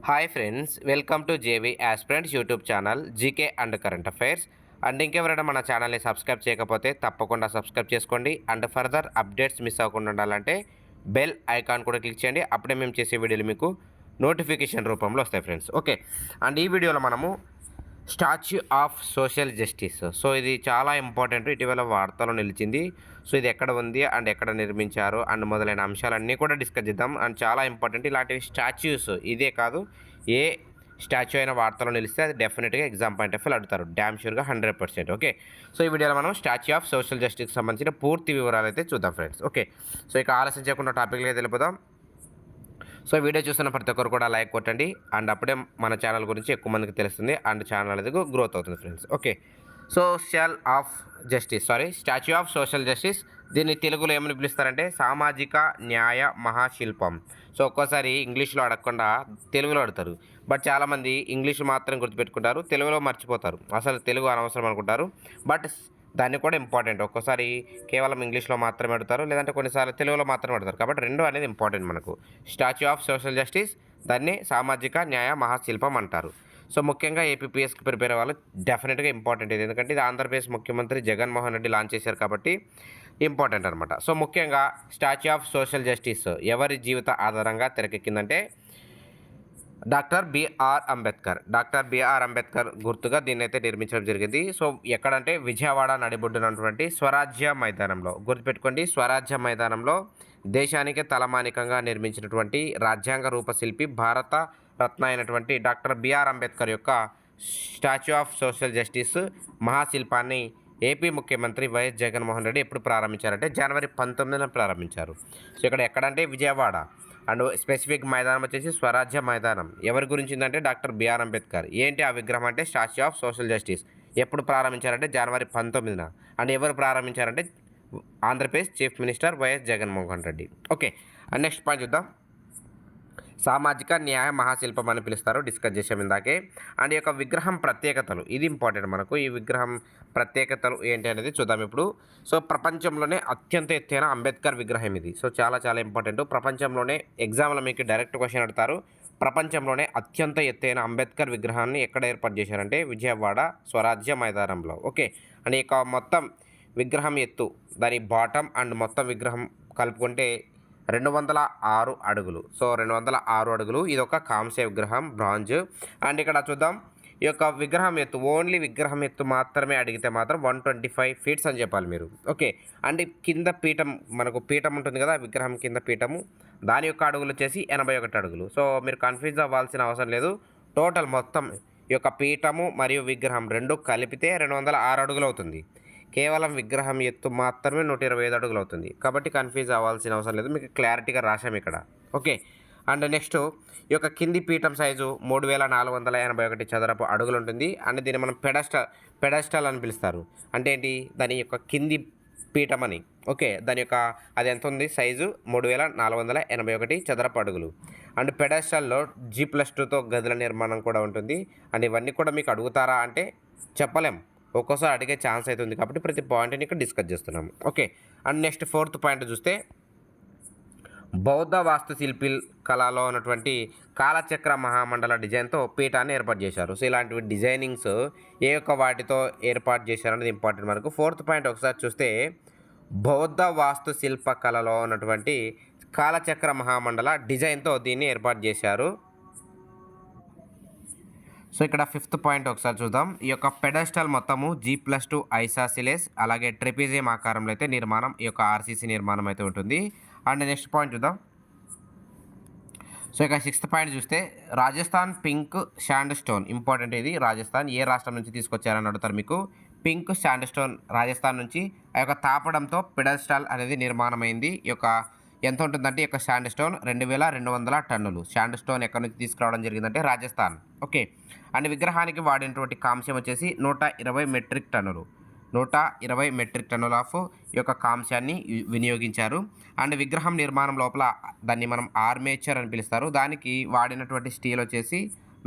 Hi friends, welcome to JV aspirants YouTube channel GK and current affairs. And ఇంకెవరైనా మన ఛానల్ని subscribe చేయకపోతే తప్పకుండా సబ్స్క్రైబ్ చేసుకోండి. అండ్ ఫర్దర్ అప్డేట్స్ మిస్ అవ్వకుండా ఉండాలంటే బెల్ ఐకాన్ కూడా క్లిక్ చేయండి. అప్పుడే మేము చేసే వీడియోలు మీకు నోటిఫికేషన్ రూపంలో వస్తాయి ఫ్రెండ్స్. ఓకే, అండ్ ఈ వీడియోలో మనము statue of social justice. So ఇది చాలా ఇంపార్టెంట్, ఇటీవల వార్తలో నిలిచింది. సో ఇది ఎక్కడ ఉంది అండ్ ఎక్కడ నిర్మించారు అండ్ మొదలైన అంశాలన్నీ కూడా డిస్కస్ చేద్దాం. అండ్ చాలా ఇంపార్టెంట్ ఇలాంటివి స్టాచ్యూస్, ఇదే కాదు ఏ స్టాచ్యూ అయిన వార్తలో నిలిస్తే అది డెఫినెట్గా ఎగ్జామ్ పాయింట్ ఆఫ్ వ్యూ అడుగుతారు, డ్యామ్ షూర్గా 100%. ఓకే, సో ఈ వీడియోలో మనం స్టాచ్యూ ఆఫ్ సోషల్ జస్టిస్కి సంబంధించిన పూర్తి వివరాలు అయితే చూద్దాం ఫ్రెండ్స్. ఓకే, సో ఇక ఆలస్యం చేయకుండా టాపిక్లో వెళ్ళిపోదాం. సో వీడియో చూస్తున్న ప్రతి ఒక్కరు కూడా లైక్ కొట్టండి. అండ్ అప్పుడే మన ఛానల్ గురించి ఎక్కువ మందికి తెలుస్తుంది అండ్ ఛానల్ అనేది గ్రోత్ అవుతుంది friends. Okay, statue of social justice, దీన్ని తెలుగులో ఏమని పిలుస్తారంటే సామాజిక న్యాయ మహాశిల్పం. సో ఒక్కోసారి ఇంగ్లీష్లో అడగకుండా తెలుగులో అడుగుతారు, బట్ చాలామంది ఇంగ్లీష్ మాత్రం గుర్తుపెట్టుకుంటారు, తెలుగులో మర్చిపోతారు, అసలు తెలుగు అనవసరం అనుకుంటారు. బట్ దాన్ని కూడా ఇంపార్టెంట్, ఒక్కోసారి కేవలం ఇంగ్లీష్లో మాత్రమే అడుగుతారు, లేదంటే కొన్నిసార్లు తెలుగులో మాత్రమే అడుగుతారు. కాబట్టి రెండు అనేది ఇంపార్టెంట్ మనకు. స్టాచ్యూ ఆఫ్ సోషల్ జస్టిస్, దాన్ని సామాజిక న్యాయ మహాశిల్పం అంటారు. సో ముఖ్యంగా ఏపీపీఎస్కి ప్రిపేర్ అవ్వాలి, డెఫినెట్గా ఇంపార్టెంట్ ఇది, ఎందుకంటే ఇది ఆంధ్రప్రదేశ్ ముఖ్యమంత్రి జగన్మోహన్ రెడ్డి లాంచ్ చేశారు కాబట్టి ఇంపార్టెంట్ అనమాట. సో ముఖ్యంగా స్టాచ్యూ ఆఫ్ సోషల్ జస్టిస్ ఎవరి జీవిత ఆధారంగా తెరకెక్కిందంటే డాక్టర్ బిఆర్ అంబేద్కర్ గుర్తుగా దీన్ని అయితే నిర్మించడం జరిగింది. సో ఎక్కడంటే విజయవాడ నడిబొడ్డునటువంటి స్వరాజ్య మైదానంలో, గుర్తుపెట్టుకోండి, స్వరాజ్య మైదానంలో దేశానికి తలమానికంగా నిర్మించినటువంటి రాజ్యాంగ రూపశిల్పి, భారత రత్న అయినటువంటి డాక్టర్ బిఆర్ అంబేద్కర్ యొక్క స్టాచ్యూ ఆఫ్ సోషల్ జస్టిస్ మహాశిల్పాన్ని ఏపీ ముఖ్యమంత్రి వైఎస్ జగన్మోహన్ రెడ్డి ఎప్పుడు ప్రారంభించారంటే జనవరి 19న ప్రారంభించారు. సో ఇక్కడ ఎక్కడంటే విజయవాడ, అండ్ స్పెసిఫిక్ మైదానం వచ్చేసి స్వరాజ్య మైదానం. ఎవరి గురించిందంటే డాక్టర్ బిఆర్ అంబేద్కర్. ఏంటి ఆ విగ్రహం అంటే స్టాచ్యూ ఆఫ్ సోషల్ జస్టిస్. ఎప్పుడు ప్రారంభించారంటే జనవరి 19న. అండ్ ఎవరు ప్రారంభించారంటే Andhra Pradesh chief minister YS Jaganmohan Reddy. Okay, and next point చూద్దాం. సామాజిక న్యాయ మహాశిల్పం అని పిలుస్తారు, డిస్కస్ చేసాం ఇందాకే. అండ్ ఈ యొక్క విగ్రహం ప్రత్యేకతలు, ఇది ఇంపార్టెంట్ మనకు. ఈ విగ్రహం ప్రత్యేకతలు ఏంటి అనేది చూద్దాం ఇప్పుడు. సో ప్రపంచంలోనే అత్యంత ఎత్తైన అంబేద్కర్ విగ్రహం ఇది. సో చాలా చాలా ఇంపార్టెంట్. ప్రపంచంలోనే ఎగ్జామ్లో మీకు డైరెక్ట్ క్వశ్చన్ అడుగుతారు, ప్రపంచంలోనే అత్యంత ఎత్తైన అంబేద్కర్ విగ్రహాన్ని ఎక్కడ ఏర్పాటు చేశారంటే విజయవాడ స్వరాజ్య మైదానంలో. ఓకే, అండ్ ఈ యొక్క మొత్తం విగ్రహం ఎత్తు, దాని బాటమ్ అండ్ మొత్తం విగ్రహం కలుపుకుంటే 206 అడుగులు. సో 206 అడుగులు. ఇది ఒక కాంస్య విగ్రహం, బ్రాంజ్. అండ్ ఇక్కడ చూద్దాం, ఈ యొక్క విగ్రహం ఎత్తు, ఓన్లీ విగ్రహం ఎత్తు మాత్రమే అడిగితే మాత్రం 125 ఫీట్స్ అని చెప్పాలి మీరు. ఓకే, అండ్ కింద పీఠం, మనకు పీఠం ఉంటుంది కదా, విగ్రహం కింద పీఠము, దాని యొక్క అడుగులు వచ్చేసి 81 అడుగులు. సో మీరు కన్ఫ్యూజ్ అవ్వాల్సిన అవసరం లేదు. టోటల్ మొత్తం ఈ యొక్క పీఠము మరియు విగ్రహం రెండు కలిపితే 206 అడుగులు అవుతుంది. కేవలం విగ్రహం ఎత్తు మాత్రమే 125 అడుగులు అవుతుంది. కాబట్టి కన్ఫ్యూజ్ అవ్వాల్సిన అవసరం లేదు, మీకు క్లారిటీగా రాశాము ఇక్కడ. ఓకే, అండ్ నెక్స్ట్ ఈ యొక్క కింది పీఠం సైజు 3481 చదరపు అడుగులు ఉంటుంది. అండ్ దీన్ని మనం పెడస్టల్ అని పిలుస్తారు. అంటే ఏంటి, దాని యొక్క కింది పీఠం అని. ఓకే, దాని యొక్క అది ఎంత ఉంది సైజు 3481 చదరపు అడుగులు. అండ్ పెడస్టల్లో G+2తో గదుల నిర్మాణం కూడా ఉంటుంది. అండ్ ఇవన్నీ కూడా మీకు అడుగుతారా అంటే చెప్పలేం, ఒక్కోసారి అడిగే ఛాన్స్ అయితే ఉంది, కాబట్టి ప్రతి పాయింట్ని ఇక్కడ డిస్కస్ చేస్తున్నాము. Okay, and next 4th point చూస్తే బౌద్ధ వాస్తుశిల్పి కళలో ఉన్నటువంటి కాలచక్ర మహామండల డిజైన్తో పీఠాన్ని ఏర్పాటు చేశారు. సో ఇలాంటివి డిజైనింగ్స్ ఏ యొక్క వాటితో ఏర్పాటు చేశారనేది ఇంపార్టెంట్ మనకు. 4th పాయింట్ ఒకసారి చూస్తే బౌద్ధ వాస్తుశిల్ప కళలో ఉన్నటువంటి కాలచక్ర మహామండల డిజైన్తో దీన్ని ఏర్పాటు చేశారు. సో ఇక్కడ 5th పాయింట్ ఒకసారి చూద్దాం. ఈ యొక్క పెడస్టల్ మొత్తము G+2 ఐసాసిలేస్ అలాగే ట్రెపిజియం ఆకారంలో అయితే నిర్మాణం, ఈ యొక్క ఆర్సీసీ నిర్మాణం అయితే ఉంటుంది. అండ్ నెక్స్ట్ పాయింట్ చూద్దాం. సో ఇక 6th పాయింట్ చూస్తే Rajasthan pink sand stone, important ఇది. రాజస్థాన్ ఏ రాష్ట్రం నుంచి తీసుకొచ్చారని అడుగుతారు మీకు. పింక్ శాండ్ స్టోన్ రాజస్థాన్ నుంచి ఆ యొక్క తాపడంతో పెడస్టల్ అనేది నిర్మాణమైంది. ఈ యొక్క ఎంత ఉంటుందంటే ఈ యొక్క శాండ్ స్టోన్ 2200 టన్నులు. శాండ్ స్టోన్ ఎక్కడి నుంచి తీసుకురావడం జరిగిందంటే రాజస్థాన్. ఓకే, అండ్ విగ్రహానికి వాడినటువంటి కాంస్యం వచ్చేసి 120 మెట్రిక్ టన్నులు. 120 మెట్రిక్ టన్నుల ఆఫ్ ఈ యొక్క కాంస్యాన్ని వినియోగించారు. అండ్ విగ్రహం నిర్మాణం లోపల దాన్ని మనం ఆర్మేచర్ అని పిలుస్తారు. దానికి వాడినటువంటి స్టీల్ వచ్చేసి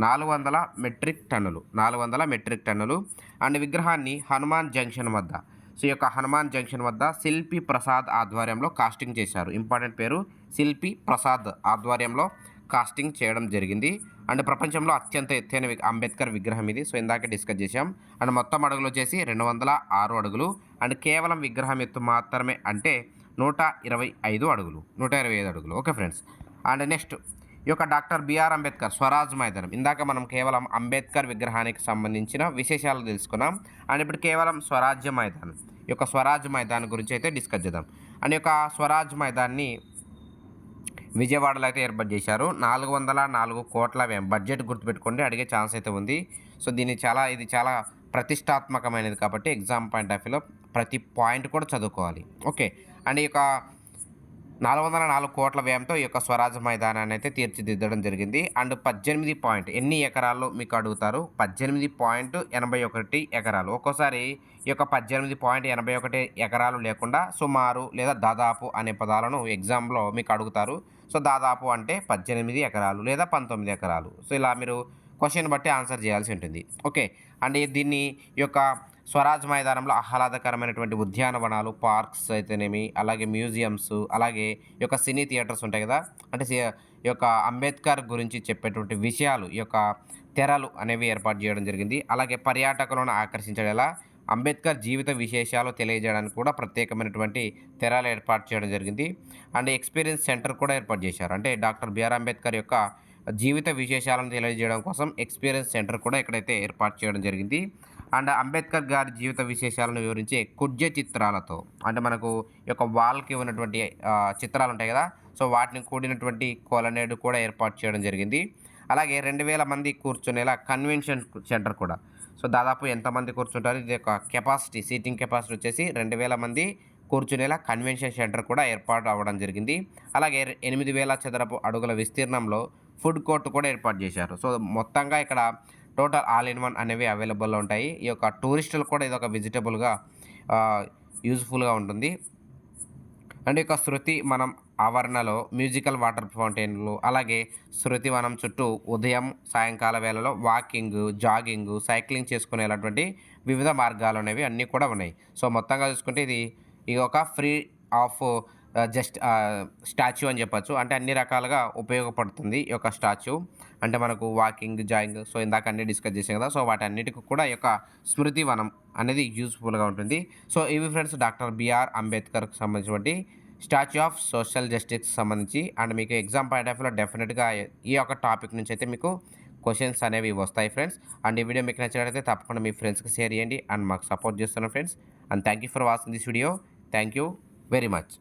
400 మెట్రిక్ టన్నులు. 400 మెట్రిక్ టన్నులు. అండ్ విగ్రహాన్ని హనుమాన్ జంక్షన్ వద్ద, సో ఈ యొక్క హనుమాన్ జంక్షన్ వద్ద శిల్పి ప్రసాద్ ఆధ్వర్యంలో కాస్టింగ్ చేశారు. ఇంపార్టెంట్ పేరు, శిల్పి ప్రసాద్ ఆధ్వర్యంలో కాస్టింగ్ చేయడం జరిగింది. అండ్ ప్రపంచంలో అత్యంత ఎత్తైన అంబేద్కర్ విగ్రహం ఇది. సో ఇందాకే డిస్కస్ చేసాం. అండ్ మొత్తం అడుగులు వచ్చేసి 206 అడుగులు. అండ్ కేవలం విగ్రహం ఎత్తు మాత్రమే అంటే 125 అడుగులు. 125 అడుగులు. Okay friends. అండ్ నెక్స్ట్ ఈ యొక్క డాక్టర్ బిఆర్ అంబేద్కర్ స్వరాజ్ మైదానం. ఇందాక మనం కేవలం అంబేద్కర్ విగ్రహానికి సంబంధించిన విశేషాలు తెలుసుకున్నాం. అండ్ ఇప్పుడు కేవలం స్వరాజ్య మైదానం, ఈ యొక్క స్వరాజ్ మైదానం గురించి అయితే డిస్కస్ చేద్దాం. అండ్ ఈ యొక్క స్వరాజ్ మైదాన్ని విజయవాడలో అయితే ఏర్పాటు చేశారు. 404 కోట్ల వ్యయం. బడ్జెట్ గుర్తుపెట్టుకోండి, అడిగే ఛాన్స్ అయితే ఉంది. సో ఇది చాలా ప్రతిష్టాత్మకమైనది కాబట్టి ఎగ్జామ్ పాయింట్ ఆఫ్ వ్యూలో ప్రతి పాయింట్ కూడా చదువుకోవాలి. ఓకే. అండ్ ఈ యొక్క 404 కోట్ల వ్యయంతో ఈ యొక్క స్వరాజ్ మైదానాన్ని అయితే తీర్చిదిద్దడం జరిగింది. అండ్ 18 పాయింట్ ఎన్ని ఎకరాల్లో మీకు అడుగుతారు. 18.81 ఎకరాలు. ఒక్కోసారి ఈ యొక్క 18.81 ఎకరాలు లేకుండా సుమారు లేదా దాదాపు అనే పదాలను ఎగ్జామ్లో మీకు అడుగుతారు. సో దాదాపు అంటే 18 ఎకరాలు లేదా 19 ఎకరాలు. సో ఇలా మీరు క్వశ్చన్ బట్టి ఆన్సర్ చేయాల్సి ఉంటుంది. ఓకే. అండ్ దీన్ని ఈ యొక్క స్వరాజ్ మైదానంలో ఆహ్లాదకరమైనటువంటి ఉద్యానవనాలు, పార్క్స్ అయితేనేమి, అలాగే మ్యూజియంస్, అలాగే ఈ యొక్క సినీ థియేటర్స్ ఉంటాయి కదా, అంటే ఈ యొక్క అంబేద్కర్ గురించి చెప్పేటువంటి విషయాలు, ఈ యొక్క తెరలు అనేవి ఏర్పాటు చేయడం జరిగింది. అలాగే పర్యాటకులను ఆకర్షించేలా అంబేద్కర్ జీవిత విశేషాలు తెలియజేయడానికి కూడా ప్రత్యేకమైనటువంటి తెరలు ఏర్పాటు చేయడం జరిగింది. అండ్ ఎక్స్పీరియన్స్ సెంటర్ కూడా ఏర్పాటు చేశారు. అంటే డాక్టర్ బిఆర్ అంబేద్కర్ యొక్క జీవిత విశేషాలను తెలియజేయడం కోసం ఎక్స్పీరియన్స్ సెంటర్ కూడా ఇక్కడైతే ఏర్పాటు చేయడం జరిగింది. అండ్ అంబేద్కర్ గారి జీవిత విశేషాలను వివరించే కుడ్య చిత్రాలతో, అంటే మనకు ఈ యొక్క వాల్కి ఉన్నటువంటి చిత్రాలు ఉంటాయి కదా, సో వాటిని కూడినటువంటి కొలనేడు కూడా ఏర్పాటు చేయడం జరిగింది. అలాగే 2000 మంది కూర్చునేలా కన్వెన్షన్ సెంటర్ కూడా. సో దాదాపు ఎంతమంది కూర్చుంటారు, ఇది యొక్క కెపాసిటీ, సీటింగ్ కెపాసిటీ వచ్చేసి 2000 మంది కూర్చునేలా కన్వెన్షన్ సెంటర్ కూడా ఏర్పాటు అవ్వడం జరిగింది. అలాగే 8000 చదరపు అడుగుల విస్తీర్ణంలో ఫుడ్ కోర్ట్ కూడా ఏర్పాటు చేశారు. సో మొత్తంగా ఇక్కడ టోటల్ ఆల్ ఇన్ వన్ అనేవి అవైలబుల్లో ఉంటాయి. ఈ యొక్క టూరిస్టులు కూడా ఇది ఒక విజిటబుల్గా యూజ్ఫుల్గా ఉంటుంది. అండ్ ఈ యొక్క శృతి మనం ఆవరణలో మ్యూజికల్ వాటర్ ఫౌంటైన్లు, అలాగే శృతి వనం చుట్టూ ఉదయం సాయంకాల వేళలో వాకింగ్, జాగింగ్, సైక్లింగ్ చేసుకునేలాంటి వివిధ మార్గాలు అనేవి అన్నీ కూడా ఉన్నాయి. సో మొత్తంగా చూసుకుంటే ఇది ఒక ఫ్రీ ఆఫ్ జస్ట్ స్టాచ్యూ అని చెప్పొచ్చు. అంటే అన్ని రకాలుగా ఉపయోగపడుతుంది ఈ యొక్క స్టాచ్యూ. అంటే మనకు వాకింగ్, జాగింగ్, సో ఇందాక అన్నీ డిస్కస్ చేసాం కదా, సో వాటన్నిటికి కూడా ఈ యొక్క స్మృతి వనం అనేది యూజ్ఫుల్గా ఉంటుంది. సో ఇవి ఫ్రెండ్స్ డాక్టర్ బిఆర్ అంబేద్కర్కి సంబంధించినటువంటి స్టాచ్యూ ఆఫ్ సోషల్ జస్టిస్ సంబంధించి. అండ్ మీకు ఎగ్జామ్ పాయింట్ ఆఫ్ వ్యూలో డెఫినెట్గా ఈ యొక్క టాపిక్ నుంచి అయితే మీకు క్వశ్చన్స్ అనేవి వస్తాయి ఫ్రెండ్స్. అండ్ ఈ వీడియో మీకు నచ్చినట్లయితే తప్పకుండా మీ ఫ్రెండ్స్కి షేర్ చేయండి అండ్ మాకు సపోర్ట్ చేస్తున్నాను friends. And thank you for watching this video. Thank you very much.